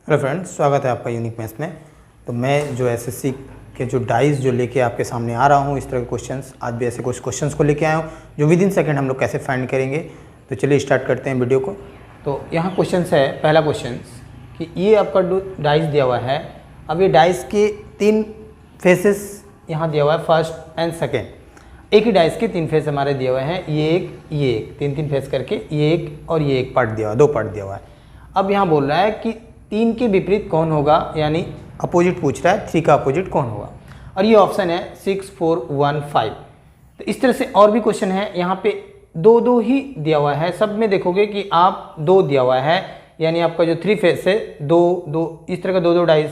Hello friends, स्वागत है आपका यूनिक मैथ्स में। तो मैं जो एसएससी के जो डाइस जो लेके आपके सामने आ रहा हूँ, इस तरह के क्वेश्चंस आज भी ऐसे कुछ क्वेश्चंस को लेके आया हूँ जो विद इन सेकेंड हम लोग कैसे फाइंड करेंगे। तो चलिए स्टार्ट करते हैं वीडियो को। तो यहाँ क्वेश्चन है, पहला क्वेश्चन कि ये आपका डाइस दिया हुआ है। अब ये डाइस के 3 फेसेस यहाँ दिया हुआ है, फर्स्ट एंड सेकेंड। एक ही डाइस के 3 फेस हमारे दिए हुए हैं, ये एक 3 फेस करके, ये एक और ये एक पार्ट दिया हुआ है, 2 पार्ट दिया हुआ है। अब यहाँ बोल रहा है कि 3 के विपरीत कौन होगा, यानी अपोजिट पूछ रहा है, 3 का अपोजिट कौन होगा। और ये ऑप्शन है 6, 4, 1, 5। तो इस तरह से और भी क्वेश्चन है, यहाँ पे 2 ही दिया हुआ है। सब में देखोगे कि आप 2 दिया हुआ है, यानी आपका जो 3 फेस है 2 इस तरह का 2 डाइस।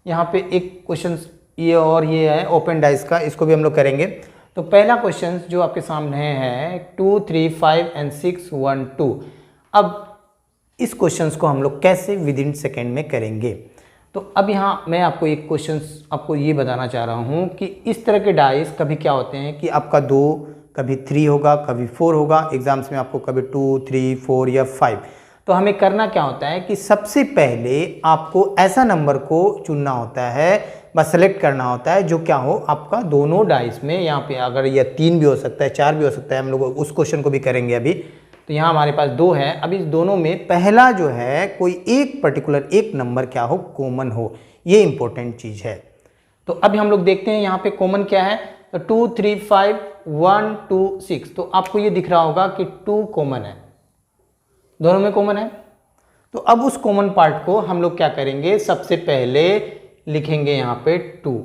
यहाँ पे एक क्वेश्चन ये और ये है ओपन डाइस का, इसको भी हम लोग करेंगे। तो पहला क्वेश्चन जो आपके सामने है 2, 3, 5 एंड 6, 1, 2। अब इस क्वेश्चंस को हम लोग कैसे विद इन सेकेंड में करेंगे। तो अब यहाँ मैं आपको एक क्वेश्चन आपको ये बताना चाह रहा हूँ कि इस तरह के डाइस कभी क्या होते हैं कि आपका 2 कभी 3 होगा, कभी 4 होगा। एग्जाम्स में आपको कभी 2, 3, 4 या 5। तो हमें करना क्या होता है कि सबसे पहले आपको ऐसा नंबर को चुनना होता है, बस सेलेक्ट करना होता है जो क्या हो आपका दोनों डाइस में। यहाँ पे अगर यह 3 भी हो सकता है, 4 भी हो सकता है, हम लोग उस क्वेश्चन को भी करेंगे अभी। तो यहाँ हमारे पास 2 है। अब इस दोनों में पहला जो है कोई एक पर्टिकुलर एक नंबर क्या हो, कॉमन हो, ये इंपॉर्टेंट चीज़ है। तो अभी हम लोग देखते हैं यहाँ पे कॉमन क्या है। तो 2, 3, 5, 1, 2, 6। तो आपको ये दिख रहा होगा कि 2 कॉमन है, दोनों में कॉमन है। तो अब उस कॉमन पार्ट को हम लोग क्या करेंगे, सबसे पहले लिखेंगे यहाँ पे 2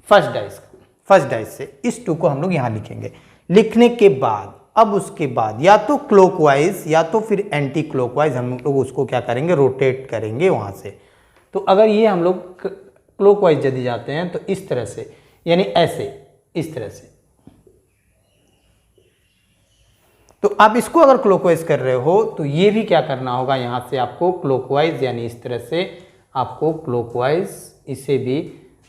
फर्स्ट डाइस से इस 2 को हम लोग यहाँ लिखेंगे। लिखने के बाद अब उसके बाद या तो क्लॉकवाइज या तो फिर एंटी क्लॉकवाइज हम लोग उसको क्या करेंगे, रोटेट करेंगे वहाँ से। तो अगर ये हम लोग क्लॉकवाइज यदि जाते हैं तो इस तरह से, यानी ऐसे इस तरह से। तो आप इसको अगर क्लॉकवाइज कर रहे हो तो ये भी क्या करना होगा, यहाँ से आपको क्लॉकवाइज यानी इस तरह से आपको क्लॉकवाइज इसे भी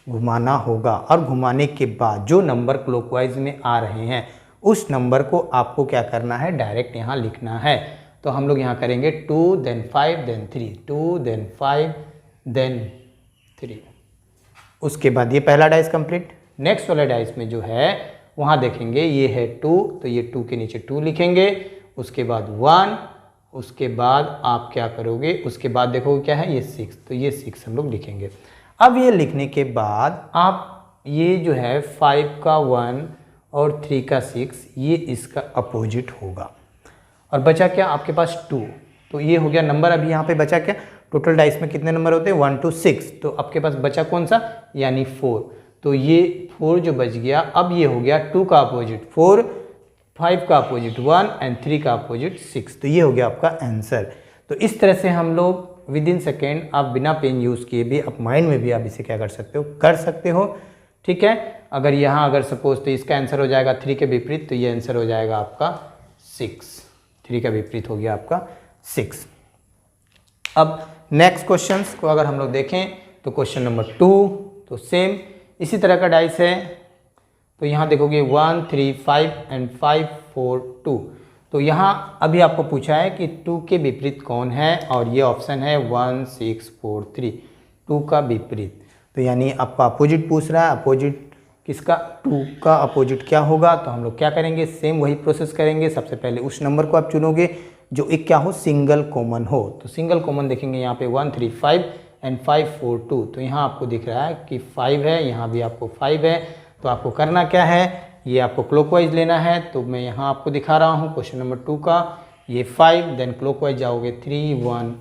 घुमाना होगा। और घुमाने के बाद जो नंबर क्लॉकवाइज में आ रहे हैं उस नंबर को आपको क्या करना है, डायरेक्ट यहाँ लिखना है। तो हम लोग यहाँ करेंगे 2 then 5 then 3, 2 then 5 then 3। उसके बाद ये पहला डाइस कंप्लीट। नेक्स्ट वाला डाइस में जो है वहाँ देखेंगे ये है 2, तो ये 2 के नीचे 2 लिखेंगे। उसके बाद 1, उसके बाद आप क्या करोगे, उसके बाद देखोगे क्या है, ये 6, तो ये 6 हम लोग लिखेंगे। अब ये लिखने के बाद आप ये जो है 5 का 1 और 3 का 6, ये इसका अपोजिट होगा। और बचा क्या आपके पास 2, तो ये हो गया नंबर। अभी यहाँ पे बचा क्या, टोटल डाइस में कितने नंबर होते हैं, 1 to 6। तो आपके पास बचा कौन सा, यानी 4। तो ये 4 जो बच गया, अब ये हो गया 2 का अपोजिट 4, 5 का अपोजिट 1 एंड 3 का अपोजिट 6। तो ये हो गया आपका आंसर। तो इस तरह से हम लोग विद इन सेकेंड, आप बिना पेन यूज़ किए भी, आप माइंड में भी आप इसे क्या कर सकते हो। ठीक है। अगर यहाँ अगर सपोज तो इसका आंसर हो जाएगा 3 के विपरीत, तो ये आंसर हो जाएगा आपका 6। 3 का विपरीत हो गया आपका 6। अब नेक्स्ट क्वेश्चन को अगर हम लोग देखें तो क्वेश्चन नंबर 2, तो सेम इसी तरह का डाइस है। तो यहाँ देखोगे 1, 3, 5 एंड 5, 4, 2। तो यहाँ अभी आपको पूछा है कि 2 के विपरीत कौन है, और ये ऑप्शन है 1, 6, 4, 3, 2 का विपरीत। तो यानी आपका अपोजिट पूछ रहा है, अपोजिट किसका, 2 का अपोजिट क्या होगा। तो हम लोग क्या करेंगे, सेम वही प्रोसेस करेंगे। सबसे पहले उस नंबर को आप चुनोगे जो एक क्या हो, सिंगल कॉमन हो। तो सिंगल कॉमन देखेंगे यहाँ पे 1, 3, 5 एंड 5, 4, 2। तो यहाँ आपको दिख रहा है कि 5 है, यहाँ भी आपको 5 है। तो आपको करना क्या है, ये आपको क्लॉकवाइज लेना है। तो मैं यहाँ आपको दिखा रहा हूँ क्वेश्चन नंबर 2 का, ये 5 देन क्लॉकवाइज जाओगे 3, 1,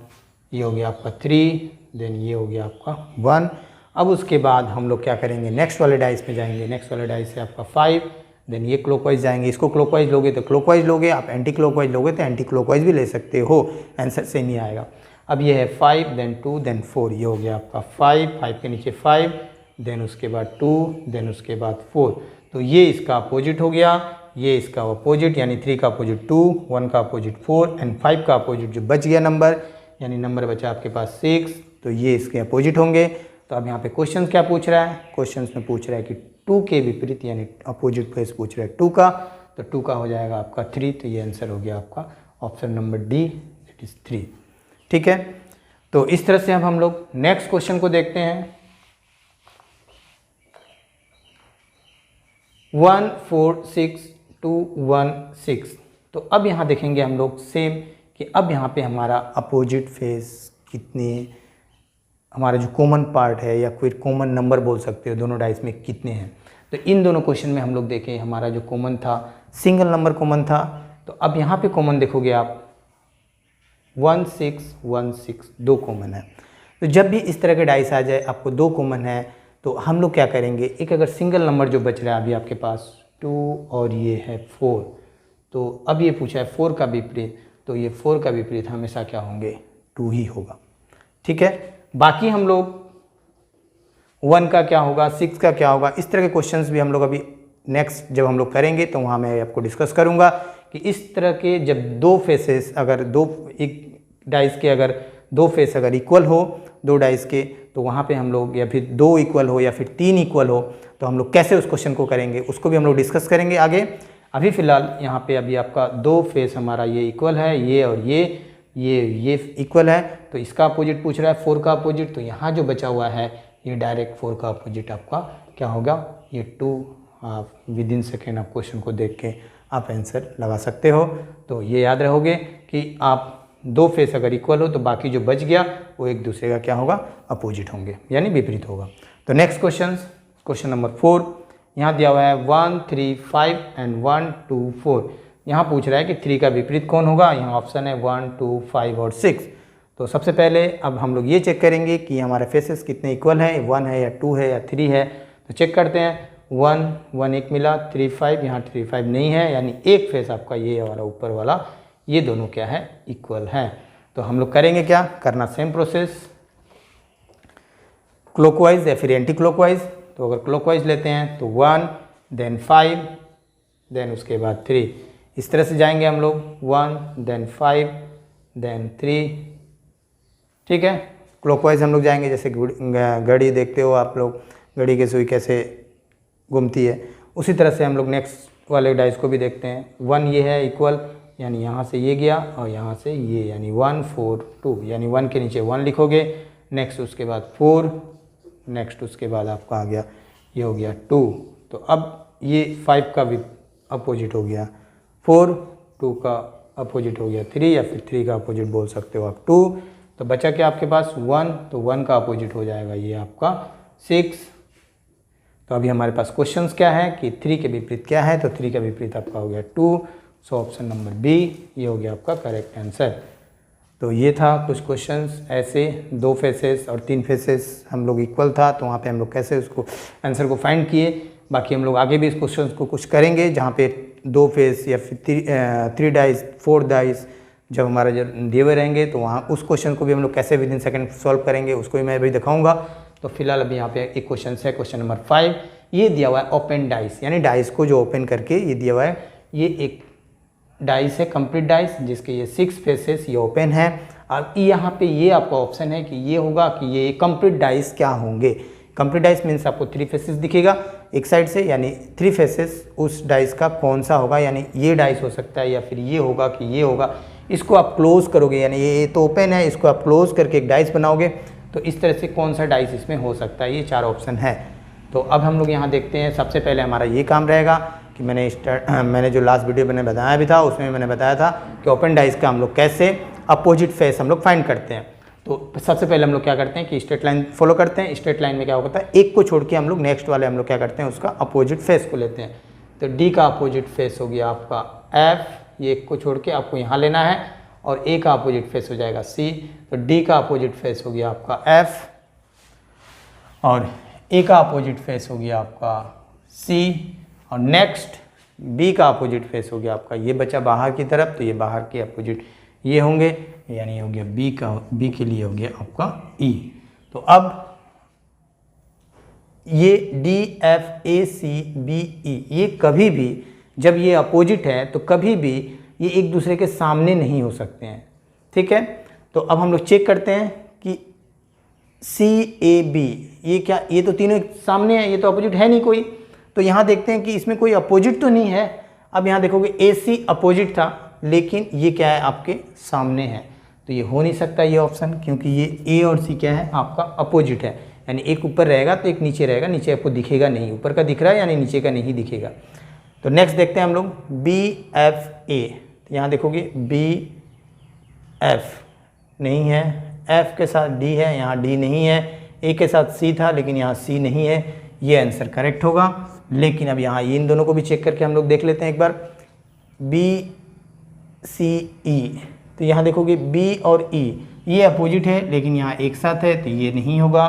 ये हो गया आपका 3, देन ये हो गया आपका 1। अब उसके बाद हम लोग क्या करेंगे, नेक्स्ट वाले डाइस में जाएंगे। नेक्स्ट वाले डाइस है आपका 5, देन ये क्लॉकवाइज जाएंगे। इसको क्लॉकवाइज लोगे तो क्लॉकवाइज लोगे, आप एंटी क्लॉकवाइज लोगे तो एंटी क्लॉकवाइज भी ले सकते हो, आंसर सेम ही आएगा। अब ये है 5 देन 2 देन 4, ये हो गया आपका 5 के नीचे 5, देन उसके बाद 2, देन उसके बाद 4। तो ये इसका अपोजिट हो गया, ये इसका अपोजिट, यानी 3 का अपोजिट 2, 1 का अपोजिट 4 एंड 5 का अपोजिट जो बच गया नंबर, यानी नंबर बचा आपके पास 6। तो ये इसके अपोजिट होंगे। तो अब यहाँ पे क्वेश्चन क्या पूछ रहा है, क्वेश्चन में पूछ रहा है कि 2 के विपरीत यानी अपोजिट फेस पूछ रहा है 2 का। तो 2 का हो जाएगा आपका 3। तो ये आंसर हो गया आपका option number D, it is 3। ठीक है। तो इस तरह से अब हम लोग नेक्स्ट क्वेश्चन को देखते हैं। 146,216। तो अब यहाँ देखेंगे हम लोग सेम कि अब यहाँ पे हमारा अपोजिट फेस कितने, हमारा जो कॉमन पार्ट है या कोई कॉमन नंबर बोल सकते हो दोनों डाइस में कितने हैं। तो इन दोनों क्वेश्चन में हम लोग देखें हमारा जो कॉमन था सिंगल नंबर कॉमन था। तो अब यहाँ पे कॉमन देखोगे आप 1616 दो कॉमन है। तो जब भी इस तरह के डाइस आ जाए आपको दो कॉमन है तो हम लोग क्या करेंगे, एक अगर सिंगल नंबर जो बच रहा है अभी आपके पास 2 और ये है 4, तो अब ये पूछा है 4 का विपरीत, तो ये 4 का विपरीत हमेशा क्या होंगे 2 ही होगा। ठीक है, बाकी हम लोग 1 का क्या होगा 6 का क्या होगा, इस तरह के क्वेश्चंस भी हम लोग अभी नेक्स्ट जब हम लोग करेंगे तो वहाँ मैं आपको डिस्कस करूँगा कि इस तरह के जब दो फेसेस अगर एक डाइस के अगर दो फेस अगर इक्वल हो दो डाइस के, तो वहाँ पे हम लोग या फिर 2 इक्वल हो या फिर 3 इक्वल हो तो हम लोग कैसे उस क्वेश्चन को करेंगे उसको भी हम लोग डिस्कस करेंगे आगे। अभी फ़िलहाल यहाँ पे अभी आपका दो फेस हमारा ये इक्वल है, ये और ये इक्वल है, तो इसका अपोजिट पूछ रहा है 4 का अपोजिट, तो यहाँ जो बचा हुआ है ये डायरेक्ट 4 का अपोजिट आपका क्या होगा ये 2। आप विद इन सेकेंड आप क्वेश्चन को देख के आप आंसर लगा सकते हो। तो ये याद रहोगे कि आप दो फेस अगर इक्वल हो तो बाकी जो बच गया वो एक दूसरे का क्या होगा अपोजिट होंगे यानी विपरीत होगा। तो नेक्स्ट क्वेश्चन नंबर 4 यहाँ दिया हुआ है 1 3 5 एंड 1 2 4। यहाँ पूछ रहा है कि 3 का विपरीत कौन होगा, यहाँ ऑप्शन है 1 2 5 और 6। तो सबसे पहले अब हम लोग ये चेक करेंगे कि हमारे फेसेस कितने इक्वल हैं, 1 है या 2 है या 3 है। तो चेक करते हैं 1 एक मिला, 3 5, यहाँ 3 5 नहीं है, यानी एक फेस आपका ये वाला ऊपर वाला ये दोनों क्या है इक्वल है। तो हम लोग करेंगे क्या करना सेम प्रोसेस क्लॉकवाइज या फिर एंटी क्लॉकवाइज। तो अगर क्लॉकवाइज लेते हैं तो 1 देन 5 देन उसके बाद 3, इस तरह से जाएंगे हम लोग 1 देन 5 देन 3। ठीक है, क्लॉकवाइज हम लोग जाएंगे, जैसे घड़ी देखते हो आप लोग, घड़ी की सुई कैसे घूमती है, उसी तरह से हम लोग नेक्स्ट वाले डाइस को भी देखते हैं। 1 ये है इक्वल, यानी यहाँ से ये गया और यहाँ से ये, यानी 1 4 2, यानी 1 के नीचे 1 लिखोगे, नेक्स्ट उसके बाद 4, नेक्स्ट उसके बाद आपका आ गया ये हो गया 2। तो अब ये 5 का भी अपोजिट हो गया 4, 2 का अपोजिट हो गया 3 या फिर 3 का अपोजिट बोल सकते हो आप 2। तो बचा क्या आपके पास 1, तो 1 का अपोजिट हो जाएगा ये आपका 6। तो अभी हमारे पास क्वेश्चंस क्या है कि 3 के विपरीत क्या है, तो 3 का विपरीत आपका हो गया 2। सो ऑप्शन नंबर बी ये हो गया आपका करेक्ट आंसर। तो ये था कुछ क्वेश्चंस ऐसे, 2 फेसेस और 3 फेसेस हम लोग इक्वल था, तो वहाँ पे हम लोग कैसे उसको आंसर को फाइंड किए। बाकी हम लोग आगे भी इस क्वेश्चन को कुछ करेंगे जहाँ पे 2 फेस या फिर 3 डाइस 4 डाइस जब हमारा जब दिए हुए रहेंगे तो वहाँ उस क्वेश्चन को भी हम लोग कैसे विद इन सेकेंड सॉल्व करेंगे उसको भी मैं अभी दिखाऊंगा। तो फिलहाल अभी यहाँ पे एक क्वेश्चन है, क्वेश्चन नंबर 5। ये दिया हुआ है ओपन डाइस, यानी डाइस को जो ओपन करके ये दिया हुआ है, ये एक डाइस है कंप्लीट डाइस जिसके ये 6 फेसेस ये ओपन है। अब यहाँ पे ये आपका ऑप्शन है कि ये होगा कि ये कंप्लीट डाइस क्या होंगे। कंप्लीट डाइस मीन्स आपको 3 फेसेस दिखेगा एक साइड से, यानी 3 फेसेस उस डाइस का कौन सा होगा, यानी ये डाइस हो सकता है या फिर ये होगा कि ये होगा। इसको आप क्लोज करोगे, यानी ये तो ओपन है, इसको आप क्लोज करके एक डाइस बनाओगे, तो इस तरह से कौन सा डाइस इसमें हो सकता है, ये 4 ऑप्शन है। तो अब हम लोग यहाँ देखते हैं, सबसे पहले हमारा ये काम रहेगा कि मैंने जो लास्ट वीडियो मैंने बताया भी था उसमें मैंने बताया था कि ओपन डाइस का हम लोग कैसे अपोजिट फेस हम लोग फाइंड करते हैं। तो सबसे पहले हम लोग क्या करते हैं कि स्ट्रेट लाइन फॉलो करते हैं। स्ट्रेट लाइन में क्या होता है, एक को छोड़ के हम लोग नेक्स्ट वाले हम लोग क्या करते हैं उसका अपोजिट फेस को लेते हैं। तो डी का अपोजिट फेस हो गया आपका एफ, ये एक को छोड़ के आपको यहाँ लेना है, और ए का अपोजिट फेस हो जाएगा सी। तो डी का अपोजिट फेस हो गया आपका एफ, और ए का अपोजिट फेस हो गया आपका सी, और नेक्स्ट बी का अपोजिट फेस हो गया आपका ये बचा बाहर की तरफ, तो ये बाहर के अपोजिट ये होंगे, यानी हो गया बी के लिए हो गया आपका ई। तो अब ये D F A C B E, ये कभी भी जब ये अपोजिट है तो कभी भी ये एक दूसरे के सामने नहीं हो सकते हैं। ठीक है, तो अब हम लोग चेक करते हैं कि सी ए बी ये क्या, ये तो तीनों सामने है, ये तो अपोजिट है नहीं कोई। तो यहाँ देखते हैं कि इसमें कोई अपोजिट तो नहीं है। अब यहाँ देखोगे ए सी अपोजिट था, लेकिन ये क्या है आपके सामने है। तो ये हो नहीं सकता ये ऑप्शन, क्योंकि ये ए और सी क्या है आपका अपोजिट है, यानी एक ऊपर रहेगा तो एक नीचे रहेगा, नीचे आपको दिखेगा नहीं, ऊपर का दिख रहा है यानी नीचे का नहीं दिखेगा। तो नेक्स्ट देखते हैं हम लोग बी एफ ए। यहाँ देखोगे बी एफ नहीं है, एफ के साथ डी है, यहाँ डी नहीं है, ए के साथ सी था लेकिन यहाँ सी नहीं है, ये आंसर करेक्ट होगा। लेकिन अब यहाँ इन दोनों को भी चेक करके हम लोग देख लेते हैं एक बार, बी सी ई। तो यहाँ देखोगे बी और ई ये अपोजिट है लेकिन यहाँ एक साथ है तो ये नहीं होगा।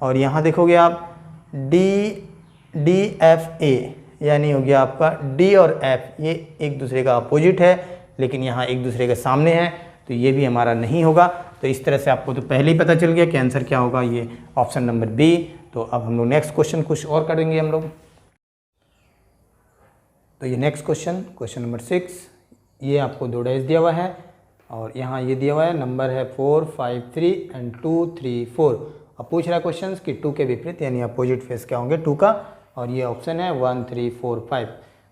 और यहाँ देखोगे आप डी एफ ए, यानी हो गया आपका डी और एफ ये एक दूसरे का अपोजिट है लेकिन यहाँ एक दूसरे के सामने है, तो ये भी हमारा नहीं होगा। तो इस तरह से आपको तो पहले ही पता चल गया कि आंसर क्या होगा, ये ऑप्शन नंबर बी। तो अब हम लोग नेक्स्ट क्वेश्चन कुछ और करेंगे हम लोग। तो ये नेक्स्ट क्वेश्चन नंबर 6, ये आपको 2 डाइस दिया हुआ है और यहाँ ये दिया हुआ है, नंबर है 4, 5, 3 एंड 2, 3, 4। अब पूछ रहा है क्वेश्चन कि 2 के विपरीत यानी अपोजिट फेस क्या होंगे 2 का, और ये ऑप्शन है 1, 3, 4, 5।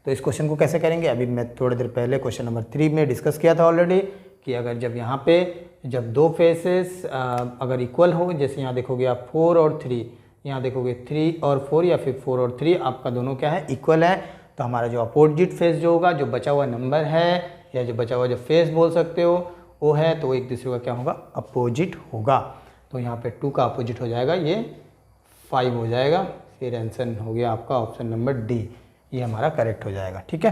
तो इस क्वेश्चन को कैसे करेंगे, अभी मैं थोड़ी देर पहले क्वेश्चन नंबर 3 में डिस्कस किया था ऑलरेडी, कि अगर जब यहाँ पे जब 2 फेसेस अगर इक्वल हो, जैसे यहाँ देखोगे आप 4 और 3, यहाँ देखोगे 3 और 4 या फिर 4 और 3 आपका दोनों क्या है इक्वल है, तो हमारा जो अपोजिट फेस जो होगा, जो बचा हुआ नंबर है या जो बचा हुआ जो फेस बोल सकते हो वो है, तो एक दूसरे का क्या होगा अपोजिट होगा। तो यहाँ पे 2 का अपोजिट हो जाएगा, ये 5 हो जाएगा, फिर आंसर हो गया आपका ऑप्शन नंबर डी, ये हमारा करेक्ट हो जाएगा। ठीक है,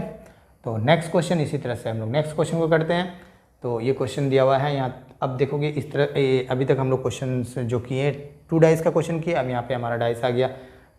तो नेक्स्ट क्वेश्चन इसी तरह से हम लोग नेक्स्ट क्वेश्चन को करते हैं। तो ये क्वेश्चन दिया हुआ है यहाँ, अब देखोगे इस तरह अभी तक हम लोग क्वेश्चन जो किए 2 डाइस का क्वेश्चन किया, अब यहाँ पे हमारा डाइस आ गया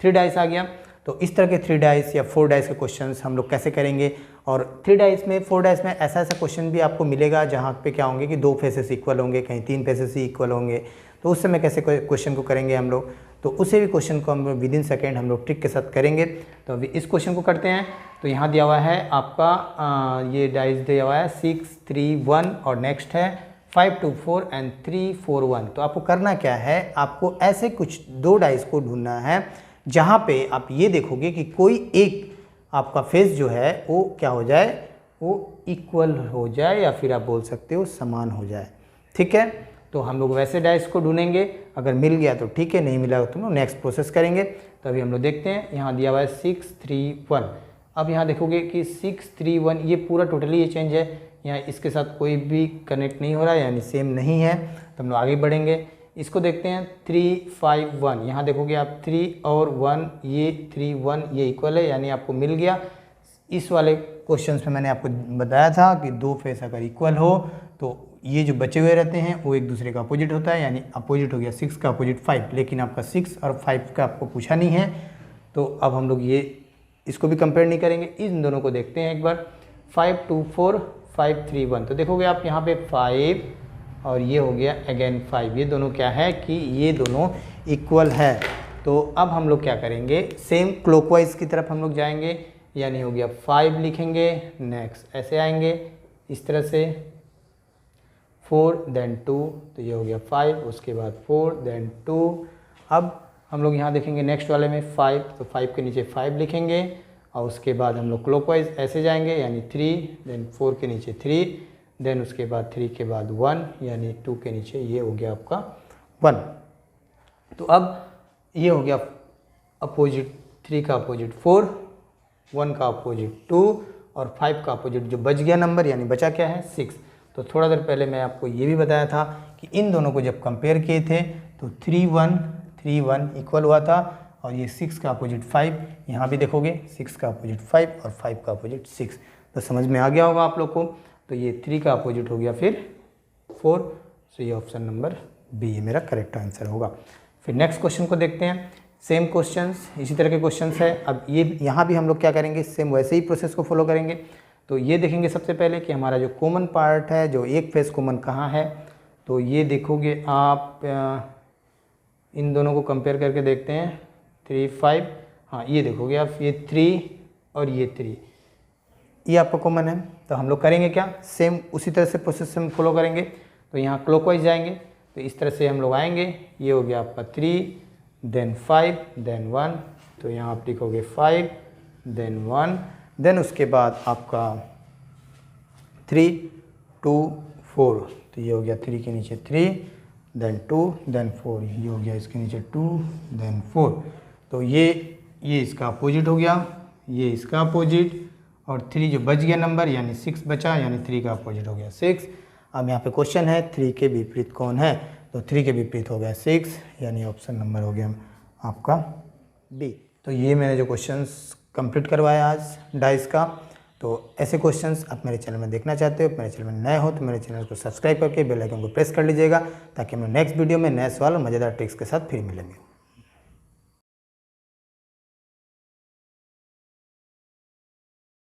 3 डाइस आ गया। तो इस तरह के 3 डाइस या 4 डाइस के क्वेश्चंस हम लोग कैसे करेंगे, और 3 डाइस में 4 डाइस में ऐसा क्वेश्चन भी आपको मिलेगा जहाँ पे क्या होंगे कि 2 फेसेस इक्वल होंगे, कहीं 3 फेसेस ही इक्वल होंगे, तो उस समय कैसे क्वेश्चन को करेंगे हम लोग, तो उसे भी क्वेश्चन को हम विदिन सेकेंड हम लोग ट्रिक के साथ करेंगे। तो अभी इस क्वेश्चन को करते हैं। तो यहाँ दिया हुआ है आपका ये डाइस दिया हुआ है 6, 3, 1 और नेक्स्ट है 5, 2, 4 एंड 3, 4, 1। तो आपको करना क्या है, आपको ऐसे कुछ 2 डाइस को ढूंढना है जहाँ पे आप ये देखोगे कि कोई एक आपका फेस जो है वो क्या हो जाए, वो इक्वल हो जाए या फिर आप बोल सकते हो समान हो जाए। ठीक है, तो हम लोग वैसे डाइस को ढूंढेंगे, अगर मिल गया तो ठीक है, नहीं मिला तो नेक्स्ट प्रोसेस करेंगे। तो अभी हम लोग देखते हैं, यहाँ दिया हुआ है 6, 3, 1। अब यहाँ देखोगे कि 6, 3, 1 ये पूरा टोटली ये चेंज है, यहाँ इसके साथ कोई भी कनेक्ट नहीं हो रहा है यानी सेम नहीं है। तो हम लोग आगे बढ़ेंगे, इसको देखते हैं 3, 5, 1। यहाँ देखोगे आप 3 और 1, ये 3, 1 ये इक्वल है यानी आपको मिल गया। इस वाले क्वेश्चंस में मैंने आपको बताया था कि 2 फेस अगर इक्वल हो तो ये जो बचे हुए रहते हैं वो एक दूसरे का अपोजिट होता है, यानी अपोजिट हो गया 6 का अपोजिट 5, लेकिन आपका 6 और 5 का आपको पूछा नहीं है। तो अब हम लोग ये इसको भी कंपेयर नहीं करेंगे, इन दोनों को देखते हैं एक बार। 5, 2, 4, 5, 3, 1। तो देखोगे आप यहाँ पे 5 और ये हो गया अगेन 5, ये दोनों क्या है कि ये दोनों इक्वल है। तो अब हम लोग क्या करेंगे, सेम क्लॉकवाइज की तरफ हम लोग जाएंगे, यानी हो गया 5 लिखेंगे, नेक्स्ट ऐसे आएंगे इस तरह से 4 देन 2, तो ये हो गया 5, उसके बाद 4 देन 2। अब हम लोग यहाँ देखेंगे नेक्स्ट वाले में 5, तो 5 के नीचे 5 लिखेंगे और उसके बाद हम लोग क्लॉकवाइज ऐसे जाएंगे, यानी 3 देन 4 के नीचे 3 देन उसके बाद 3 के बाद 1 यानी 2 के नीचे ये हो गया आपका 1। तो अब ये हो गया अपोजिट, 3 का अपोजिट 4, 1 का अपोजिट 2 और 5 का अपोजिट जो बच गया नंबर यानी बचा क्या है 6। तो थोड़ा देर पहले मैं आपको ये भी बताया था कि इन दोनों को जब कंपेयर किए थे तो 3, 1, 3, 1 इक्वल हुआ था, और ये 6 का अपोजिट 5, यहाँ भी देखोगे 6 का अपोजिट 5 और 5 का अपोजिट 6। तो समझ में आ गया होगा आप लोग को। तो ये 3 का अपोजिट हो गया फिर 4, तो ये ऑप्शन नंबर बी ये मेरा करेक्ट आंसर होगा। फिर नेक्स्ट क्वेश्चन को देखते हैं, सेम क्वेश्चंस इसी तरह के क्वेश्चंस है। अब ये यहाँ भी हम लोग क्या करेंगे, सेम वैसे ही प्रोसेस को फॉलो करेंगे। तो ये देखेंगे सबसे पहले कि हमारा जो कॉमन पार्ट है, जो एक फेस कॉमन कहाँ है। तो ये देखोगे आप इन दोनों को कंपेयर करके देखते हैं 3, 5, हाँ ये देखोगे आप ये 3 और ये 3 ये आपका कॉमन है। तो हम लोग करेंगे क्या, सेम उसी तरह से प्रोसेस हम फॉलो करेंगे। तो यहाँ क्लॉकवाइज जाएंगे, तो इस तरह से हम लोग आएंगे, ये हो गया आपका 3 देन 5 देन 1, तो यहाँ आप लिखोगे 5 देन 1 देन उसके बाद आपका 3, 2, 4, तो ये हो गया 3 के नीचे 3, देन 2, देन 4, ये हो गया इसके नीचे 2, देन 4। तो ये इसका अपोजिट हो गया, ये इसका अपोजिट, और 3 जो बच गया नंबर यानी 6 बचा, यानी 3 का अपोजिट हो गया 6। अब यहाँ पे क्वेश्चन है 3 के विपरीत कौन है, तो 3 के विपरीत हो गया 6, यानी ऑप्शन नंबर हो गया आपका बी। तो ये मैंने जो क्वेश्चंस कंप्लीट करवाया आज डाइस का। तो ऐसे क्वेश्चंस आप मेरे चैनल में देखना चाहते हो, मेरे चैनल में नए हो तो मेरे चैनल को सब्सक्राइब करके बेल आइकन को प्रेस कर लीजिएगा, ताकि हम नेक्स्ट वीडियो में नए सवाल और मज़ेदार ट्रिक्स के साथ फिर मिलेंगे।